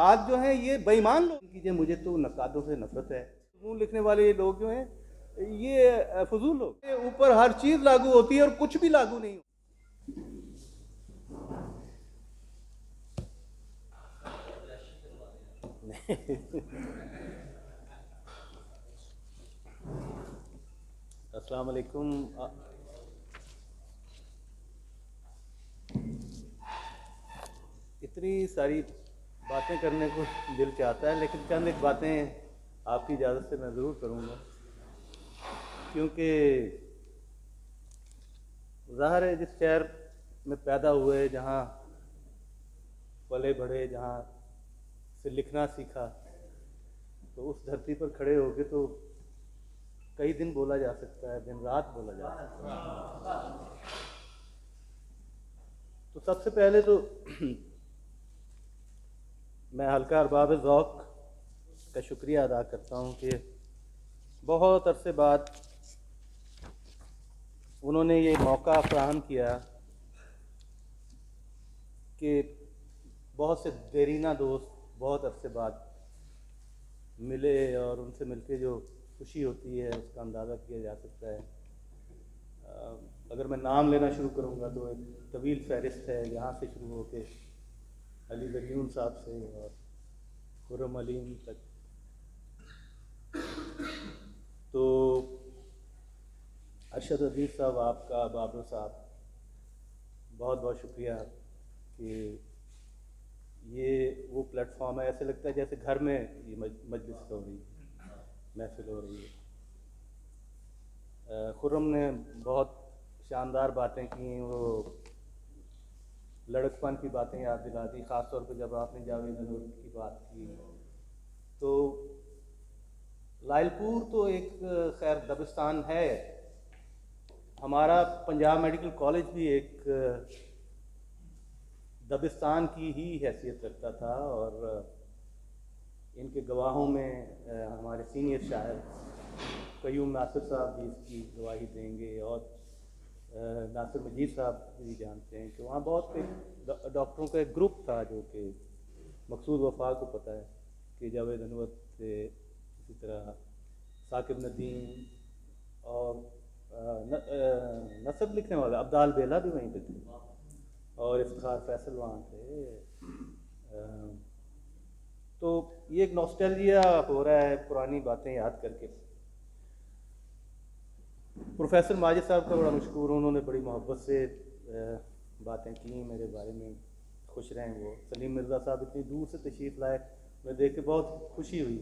نقاد جو ہیں یہ بے ایمان لوگ کیجیے، مجھے تو نقادوں سے نفرت ہے. مضمون لکھنے والے یہ لوگ جو ہیں یہ فضول لوگ، اوپر ہر چیز لاگو ہوتی ہے اور کچھ بھی لاگو نہیں ہوتا. السلام علیکم. اتنی ساری باتیں کرنے کو دل چاہتا ہے، لیکن چند ایک باتیں آپ کی اجازت سے میں ضرور کروں گا، کیونکہ ظاہر ہے جس شہر میں پیدا ہوئے، جہاں پلے بڑھے، جہاں سے لکھنا سیکھا، تو اس دھرتی پر کھڑے ہو کے تو کئی دن بولا جا سکتا ہے، دن رات بولا جا سکتا ہے. تو سب سے پہلے تو میں حلقہ ارباب ذوق کا شکریہ ادا کرتا ہوں کہ بہت عرصے بعد انہوں نے یہ موقع فراہم کیا کہ بہت سے دیرینہ دوست بہت عرصے بعد ملے، اور ان سے مل کے جو خوشی ہوتی ہے اس کا اندازہ کیا جا سکتا ہے. اگر میں نام لینا شروع کروں گا تو ایک طویل فہرست ہے، یہاں سے شروع ہو کے علی بریون صاحب سے اور خرم علیم تک. تو ارشد عزیز صاحب، آپ کا، بابر صاحب، بہت بہت شکریہ کہ یہ وہ پلیٹ فارم ہے، ایسے لگتا ہے جیسے گھر میں یہ مجلس ہو رہی ہے، محفل ہو رہی ہے. خرم نے بہت شاندار باتیں کیں، وہ لڑکپن کی باتیں یاد دلا دی، خاص طور پہ جب آپ نے جاوید انور کی بات کی. تو لائل پور تو ایک خیر دبستان ہے، ہمارا پنجاب میڈیکل کالج بھی ایک دبستان کی ہی حیثیت رکھتا تھا، اور ان کے گواہوں میں ہمارے سینئر شاعر قیوم ناصر صاحب بھی اس کی گواہی دیں گے، اور ناصر مجید صاحب بھی جانتے ہیں کہ وہاں بہت سے ڈاکٹروں کا ایک گروپ تھا، جو کہ مقصود وفا کو پتہ ہے کہ جاوید انور تھے، اسی طرح ثاقب ندیم، اور نثر لکھنے والا عبدال بیلا بھی وہیں پہ تھے، اور افتخار فیصل وہاں تھے. تو یہ ایک نوسٹیلجیا ہو رہا ہے پرانی باتیں یاد کر کے. پروفیسر ماجد صاحب کا بڑا مشکور ہوں، انہوں نے بڑی محبت سے باتیں کی میرے بارے میں، خوش رہیں وہ. سلیم مرزا صاحب اتنی دور سے تشریف لائے، میں دیکھ کے بہت خوشی ہوئی،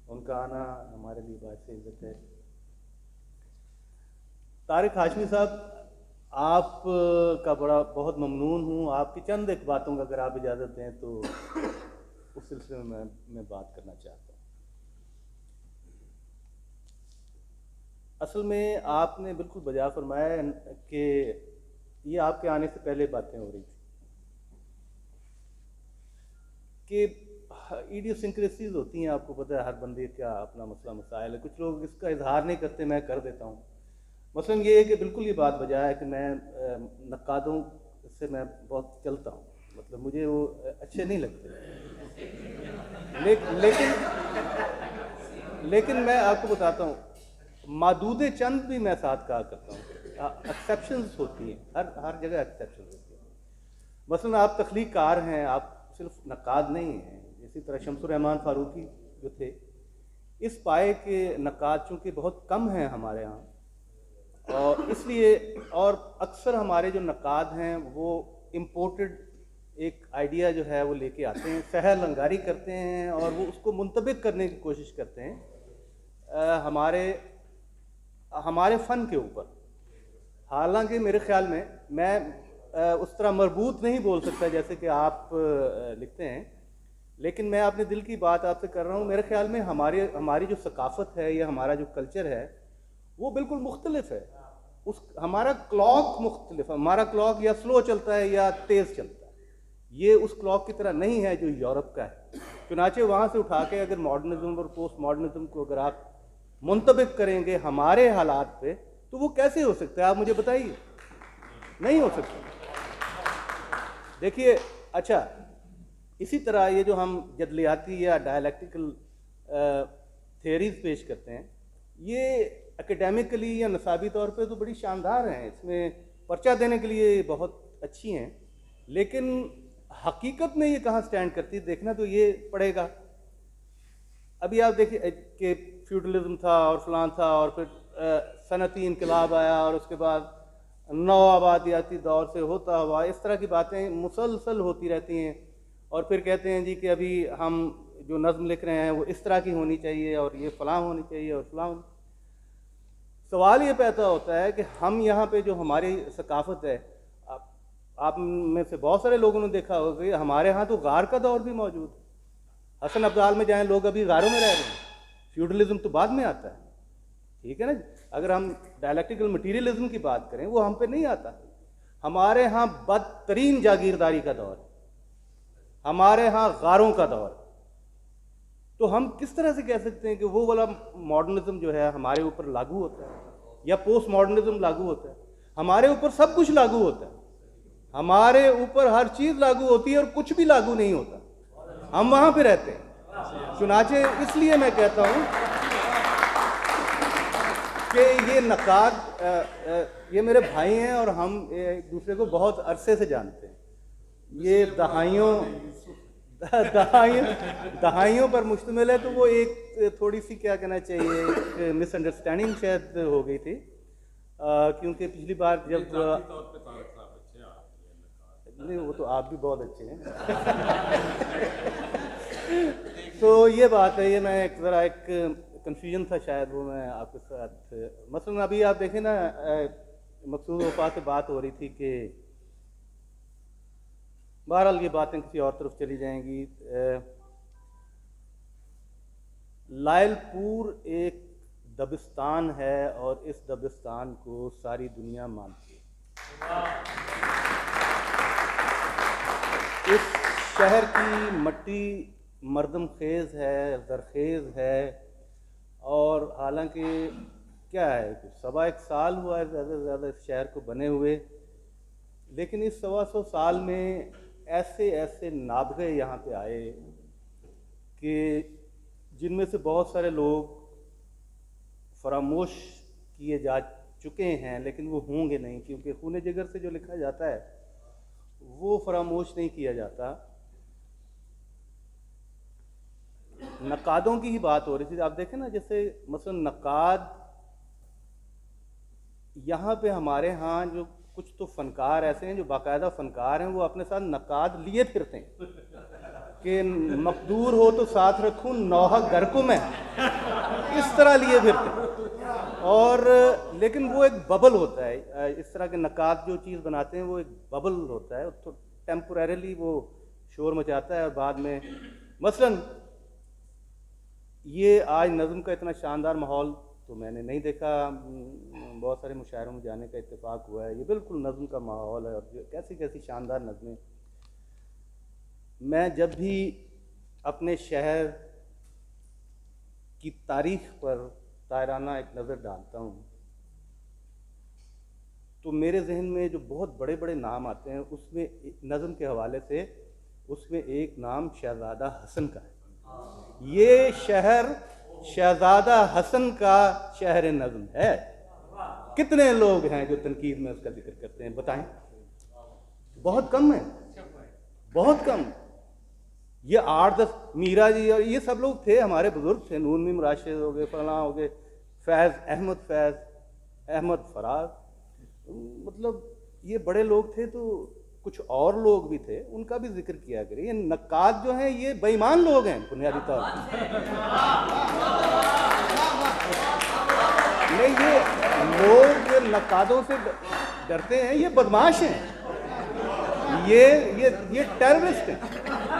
ان کا آنا ہمارے لیے باعث عزت ہے. طارق ہاشمی صاحب، آپ کا بہت ممنون ہوں. آپ کی چند ایک باتوں کا اگر آپ اجازت دیں تو اس سلسلے میں میں بات کرنا چاہتا ہوں. اصل میں آپ نے بالکل بجا فرمایا کہ یہ آپ کے آنے سے پہلے باتیں ہو رہی تھیں کہ ایڈیوسنکریسیز ہوتی ہیں، آپ کو پتہ ہے ہر بندے کا اپنا مسئلہ مسائل ہے. کچھ لوگ اس کا اظہار نہیں کرتے، میں کر دیتا ہوں. مثلاً یہ ہے کہ بالکل یہ بات بجا ہے کہ میں نقادوں سے میں بہت چلتا ہوں، مطلب مجھے وہ اچھے نہیں لگتے. لیکن میں آپ کو بتاتا ہوں، معدود چند بھی میں ساتھ کہا کرتا ہوں. ایکسیپشنز ہوتی ہیں، ہر جگہ ایکسیپشنز ہوتی ہیں. مثلاً آپ تخلیق کار ہیں، آپ صرف نقاد نہیں ہیں. اسی طرح شمس الرحمان فاروقی جو تھے، اس پائے کے نقاد چونکہ بہت کم ہیں ہمارے ہاں، اور اس لیے، اور اکثر ہمارے جو نقاد ہیں وہ امپورٹڈ ایک آئیڈیا جو ہے وہ لے کے آتے ہیں، سحر لنگاری کرتے ہیں، اور وہ اس کو منطبق کرنے کی کوشش کرتے ہیں ہمارے فن کے اوپر. حالانکہ میرے خیال میں اس طرح مربوط نہیں بول سکتا جیسے کہ آپ لکھتے ہیں، لیکن میں اپنے دل کی بات آپ سے کر رہا ہوں. میرے خیال میں ہماری جو ثقافت ہے یا ہمارا جو کلچر ہے وہ بالکل مختلف ہے. ہمارا کلاک مختلف ہے. ہمارا کلاک یا سلو چلتا ہے یا تیز چلتا ہے. یہ اس کلاک کی طرح نہیں ہے جو یورپ کا ہے. چنانچہ وہاں سے اٹھا کے اگر ماڈرنزم اور پوسٹ ماڈرنزم کو اگر آپ منطبق کریں گے ہمارے حالات پہ تو وہ کیسے ہو سکتا ہے؟ آپ مجھے بتائیے. نہیں ہو سکتا. دیکھیے، اچھا اسی طرح یہ جو ہم جدلیاتی یا ڈائلیکٹیکل تھیوریز پیش کرتے ہیں، یہ اکیڈیمکلی یا نصابی طور پہ تو بڑی شاندار ہیں، اس میں پرچہ دینے کے لیے بہت اچھی ہیں، لیکن حقیقت میں یہ کہاں سٹینڈ کرتی دیکھنا تو یہ پڑے گا۔ ابھی آپ دیکھیں کہ فیوڈلزم تھا اور فلاں تھا، اور پھر صنعتی انقلاب آیا، اور اس کے بعد نو آبادیاتی دور سے ہوتا ہوا اس طرح کی باتیں مسلسل ہوتی رہتی ہیں، اور پھر کہتے ہیں جی کہ ابھی ہم جو نظم لکھ رہے ہیں وہ اس طرح کی ہونی چاہیے، اور یہ فلاں ہونی چاہیے اور فلاں ہونی۔ سوال یہ پیدا ہوتا ہے کہ ہم یہاں پہ جو ہماری ثقافت ہے، آپ میں سے بہت سارے لوگوں نے دیکھا ہوگا کہ ہمارے ہاں تو غار کا دور بھی موجود ہے۔ حسن ابدال میں جائیں، لوگ ابھی غاروں میں رہ رہے ہیں، فیوڈلزم تو بعد میں آتا ہے، ٹھیک ہے نا۔ اگر ہم ڈائلیکٹیکل مٹیریلزم کی بات کریں وہ ہم پہ نہیں آتا۔ ہمارے ہاں بدترین جاگیرداری کا دور ہے، ہمارے ہاں غاروں کا دور ہے۔ تو ہم کس طرح سے کہہ سکتے ہیں کہ وہ والا ماڈرنزم جو ہے ہمارے اوپر لاگو ہوتا ہے یا پوسٹ ماڈرنزم لاگو ہوتا ہے؟ ہمارے اوپر سب کچھ لاگو ہوتا ہے، ہمارے اوپر ہر چیز لاگو ہوتی ہے اور کچھ بھی لاگو نہیں ہوتا، ہم وہاں پہ رہتے ہیں۔ چنانچہ اس لیے میں کہتا ہوں کہ یہ نقاد یہ میرے بھائی ہیں اور ہم ایک دوسرے کو بہت عرصے سے جانتے ہیں، یہ دہائیوں پر مشتمل ہے، تو وہ ایک تھوڑی سی کیا کہنا چاہیے ایک مس انڈرسٹینڈنگ شاید ہو گئی تھی، کیونکہ پچھلی بار جب نہیں، وہ تو آپ بھی بہت اچھے ہیں تو یہ بات ہے، یہ میں ایک ذرا ایک کنفیوژن تھا شاید، وہ میں آپ کے ساتھ مثلا ابھی آپ دیکھیں نا، مقصود وفا سے بات ہو رہی تھی کہ بہرحال یہ باتیں کسی اور طرف چلی جائیں گی۔ لائل پور ایک دبستان ہے اور اس دبستان کو ساری دنیا مانتی ہے۔ اس شہر کی مٹی مردم خیز ہے، زرخیز ہے، اور حالانکہ کیا ہے کہ 1.25 سال ہوا ہے زیادہ سے زیادہ اس شہر کو بنے ہوئے، لیکن اس 125 سال میں ایسے ایسے نابغے یہاں پہ آئے کہ جن میں سے بہت سارے لوگ فراموش کیے جا چکے ہیں، لیکن وہ ہوں گے نہیں، کیونکہ خون جگر سے جو لکھا جاتا ہے وہ فراموش نہیں کیا جاتا۔ نقادوں کی ہی بات ہو رہی تھی، آپ دیکھیں نا، جیسے مثلا نقاد یہاں پہ ہمارے ہاں جو کچھ تو فنکار ایسے ہیں جو باقاعدہ فنکار ہیں، وہ اپنے ساتھ نقاد لیے پھرتے ہیں کہ مقدور ہو تو ساتھ رکھوں، نوحہ گھر کو میں، اس طرح لیے پھرتے ہیں۔ اور لیکن وہ ایک ببل ہوتا ہے، اس طرح کے نقاد جو چیز بناتے ہیں وہ ایک ببل ہوتا ہے، تو ٹیمپوریریلی وہ شور مچاتا ہے، اور بعد میں مثلا یہ آج نظم کا اتنا شاندار ماحول تو میں نے نہیں دیکھا، بہت سارے مشاعروں میں جانے کا اتفاق ہوا ہے، یہ بالکل نظم کا ماحول ہے، اور کیسی کیسی شاندار نظمیں۔ میں جب بھی اپنے شہر کی تاریخ پر طائرانہ ایک نظر ڈالتا ہوں تو میرے ذہن میں جو بہت بڑے بڑے نام آتے ہیں، اس میں نظم کے حوالے سے اس میں ایک نام شہزادہ حسن کا ہے۔ یہ شہر شہزادہ حسن کا شہر نظم ہے۔ کتنے لوگ ہیں جو تنقید میں اس کا ذکر کرتے ہیں، بتائیں؟ بہت کم ہے، بہت کم۔ یہ 8-10 میرا جی اور یہ سب لوگ تھے، ہمارے بزرگ تھے، نون میم راشد ہو گئے، فلاں ہو گئے، فیض احمد فراز، مطلب یہ بڑے لوگ تھے، تو کچھ اور لوگ بھی تھے، ان کا بھی ذکر کیا کرے۔ یہ نقاد جو ہیں یہ بے ایمان لوگ ہیں بنیادی طور پر، نہیں، یہ لوگ جو نقادوں سے ڈرتے ہیں یہ بدماش ہیں، یہ ٹیررسٹ ہیں،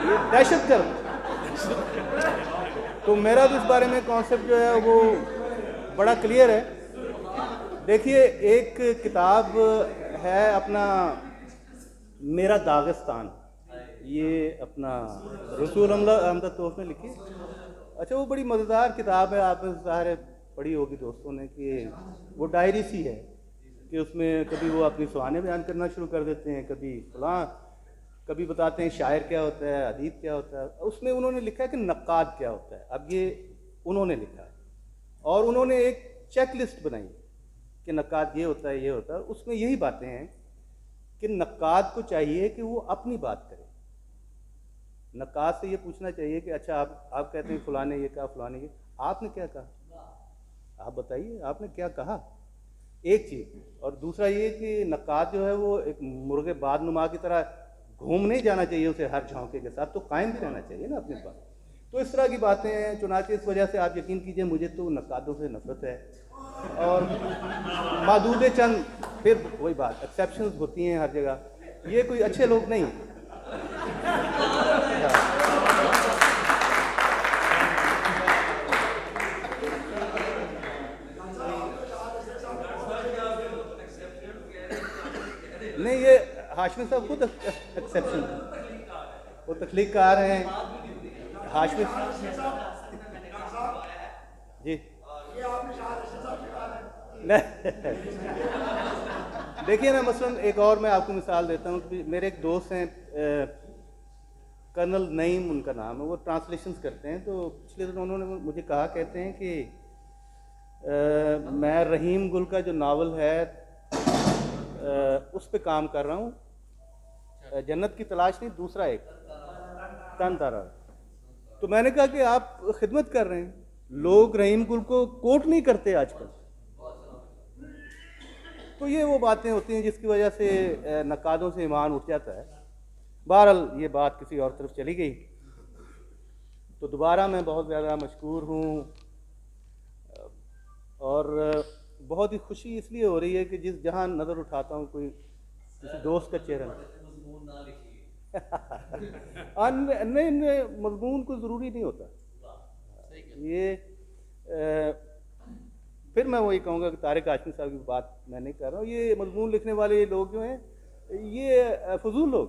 یہ دہشت گرد۔ تو میرا تو اس بارے میں کانسیپٹ جو ہے وہ بڑا کلیئر ہے۔ دیکھیے، ایک کتاب ہے اپنا میرا داغستان، یہ اپنا رسول احمد توف نے لکھی، اچھا وہ بڑی مزیدار کتاب ہے، آپ نے ظاہر پڑھی ہوگی دوستوں نے، کہ وہ ڈائری سی ہے کہ اس میں کبھی وہ اپنی سوانح بیان کرنا شروع کر دیتے ہیں، کبھی فلاں، کبھی بتاتے ہیں شاعر کیا ہوتا ہے، ادیب کیا ہوتا ہے. اس میں انہوں نے لکھا ہے کہ نقاد کیا ہوتا ہے. اب یہ انہوں نے لکھا ہے اور انہوں نے ایک چیک لسٹ بنائی کہ نقاد یہ ہوتا ہے، یہ ہوتا ہے. اس میں یہی باتیں ہیں کہ نقاد کو چاہیے کہ وہ اپنی بات کرے. نقاد سے یہ پوچھنا چاہیے کہ اچھا آپ کہتے ہیں فلاں نے یہ کہا، فلاں نے یہ، آپ نے کیا کہا، آپ بتائیے آپ نے کیا کہا. ایک چیز. اور دوسرا یہ کہ نقاد جو ہے وہ ایک مرغے باد نما کی طرح گھوم نہیں جانا چاہیے اسے ہر جھونکے کے ساتھ، تو قائم بھی رہنا چاہیے نا اپنی بات. تو اس طرح کی باتیں ہیں. چنانچہ اس وجہ سے آپ یقین کیجئے مجھے تو نقادوں سے نفرت ہے. اور محدود چند پھر وہی بات ایکسیپشنز ہوتی ہیں ہر جگہ، یہ کوئی اچھے لوگ نہیں ہیں. نہیں، یہ ہاشمی صاحب خود ایکسیپشن وہ تخلیق کار ہیں. ہاشمی جی دیکھیے نا، مثلاً ایک اور میں آپ کو مثال دیتا ہوں. میرے ایک دوست ہیں کرنل نعیم ان کا نام ہے، وہ ٹرانسلیشنز کرتے ہیں. تو پچھلے دن انہوں نے مجھے کہا، کہتے ہیں کہ میں رحیم گل کا جو ناول ہے اس پہ کام کر رہا ہوں. جنت کی تلاش نہیں، دوسرا ایک تن تارا. تو میں نے کہا کہ آپ خدمت کر رہے ہیں. لوگ رحیم گل کو کوٹ نہیں کرتے آج کل. تو یہ وہ باتیں ہوتی ہیں جس کی وجہ سے نقادوں سے ایمان اٹھ جاتا ہے. بہرحال یہ بات کسی اور طرف چلی گئی. تو دوبارہ میں بہت زیادہ مشکور ہوں اور بہت ہی خوشی اس لیے ہو رہی ہے کہ جہاں نظر اٹھاتا ہوں کوئی کسی دوست کا چہرہ. نہیں، مضمون کوئی ضروری نہیں ہوتا. یہ پھر میں وہی کہوں گا کہ طارق ہاشمی صاحب کی بات میں نہیں کر رہا ہوں. یہ مضمون لکھنے والے لوگ جو ہیں یہ فضول لوگ